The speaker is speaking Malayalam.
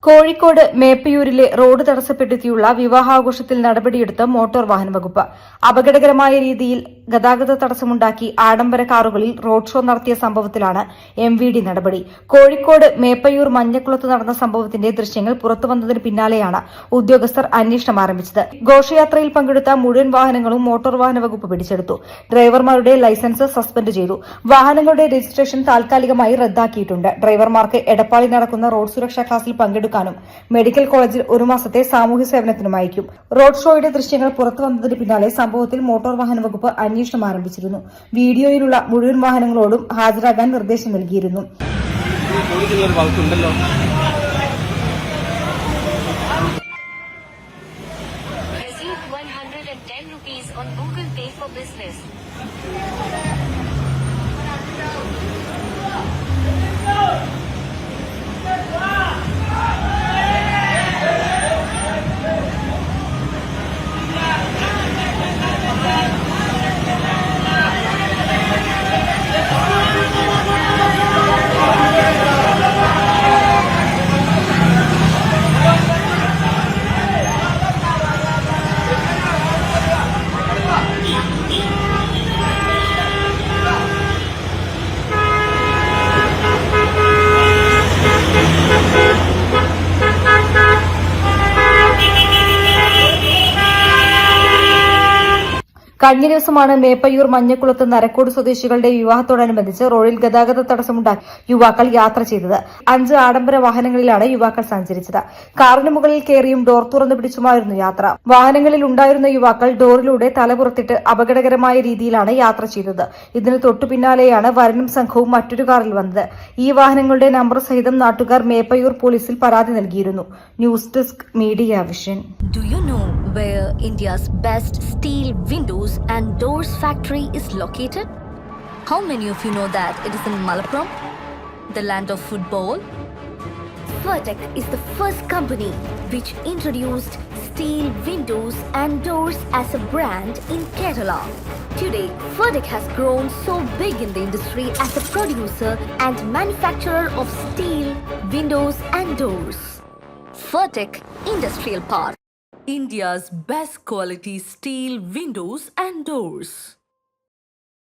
കോഴിക്കോട് മേപ്പയൂരിലെ റോഡ് തടസ്സപ്പെടുത്തിയുള്ള വിവാഹാഘോഷത്തിൽ നടപടിയെടുത്ത മോട്ടോർ വാഹന വകുപ്പ്. അപകടകരമായ രീതിയിൽ ഗതാഗത തടസ്സമുണ്ടാക്കി ആഡംബര കാറുകളിൽ റോഡ് ഷോ നടത്തിയ സംഭവത്തിലാണ് MVD നടപടി. കോഴിക്കോട് മേപ്പയൂർ മഞ്ഞക്കുളത്ത് നടന്ന സംഭവത്തിന്റെ ദൃശ്യങ്ങൾ പുറത്തുവന്നതിന് പിന്നാലെയാണ് ഉദ്യോഗസ്ഥർ അന്വേഷണം ആരംഭിച്ചത്. ഘോഷയാത്രയിൽ പങ്കെടുത്ത മുഴുവൻ വാഹനങ്ങളും മോട്ടോർ വാഹന വകുപ്പ് പിടിച്ചെടുത്തു. ഡ്രൈവർമാരുടെ ലൈസൻസ് സസ്പെൻഡ് ചെയ്തു. വാഹനങ്ങളുടെ രജിസ്ട്രേഷൻ താൽക്കാലികമായി റദ്ദാക്കിയിട്ടുണ്ട്. ഡ്രൈവർമാർക്ക് എടപ്പാളിൽ നടക്കുന്ന റോഡ് സുരക്ഷാ ക്ലാസിൽ പങ്കെടുക്കാനും മെഡിക്കൽ കോളേജിൽ ഒരു മാസത്തെ സാമൂഹ്യ സേവനത്തിനും അയക്കും. റോഡ് ഷോയുടെ ദൃശ്യങ്ങൾ പുറത്തുവന്നതിന് പിന്നാലെ സംഭവത്തിൽ മോട്ടോർ വാഹന വകുപ്പ് അന്വേഷണം ആരംഭിച്ചിരുന്നു. വീഡിയോയിലുള്ള മുഴുവൻ വാഹനങ്ങളോടും ഹാജരാകാൻ നിർദ്ദേശം നൽകിയിരുന്നു. കഴിഞ്ഞ ദിവസമാണ് മേപ്പയൂർ മഞ്ഞക്കുളത്ത് നരക്കോട് സ്വദേശികളുടെ വിവാഹത്തോടനുബന്ധിച്ച് റോഡിൽ ഗതാഗത തടസ്സമുണ്ടാക്കി യുവാക്കൾ യാത്ര ചെയ്തത്. 5 ആഡംബര വാഹനങ്ങളിലാണ് യുവാക്കൾ സഞ്ചരിച്ചത്. കാറിന് മുകളിൽ കയറിയും ഡോർ തുറന്നു പിടിച്ചുമായിരുന്നു യാത്ര. വാഹനങ്ങളിൽ ഉണ്ടായിരുന്ന യുവാക്കൾ ഡോറിലൂടെ തലപുറത്തിട്ട് അപകടകരമായ രീതിയിലാണ് യാത്ര ചെയ്തത്. ഇതിന് തൊട്ടുപിന്നാലെയാണ് വരനും സംഘവും മറ്റൊരു കാറിൽ വന്നത്. ഈ വാഹനങ്ങളുടെ നമ്പർ സഹിതം നാട്ടുകാർ മേപ്പയൂർ പോലീസിൽ പരാതി നൽകിയിരുന്നു. News desk media vision. Do you know where India's best steel windows and doors factory is located? How many of you know that it is in Malappuram, the land of football? Vertec is the first company which introduced steel windows and doors as a brand in Kerala. Today, Vertec has grown so big in the industry as a producer and manufacturer of steel windows and doors. Vertec Industrial Park, India's best quality steel windows and doors.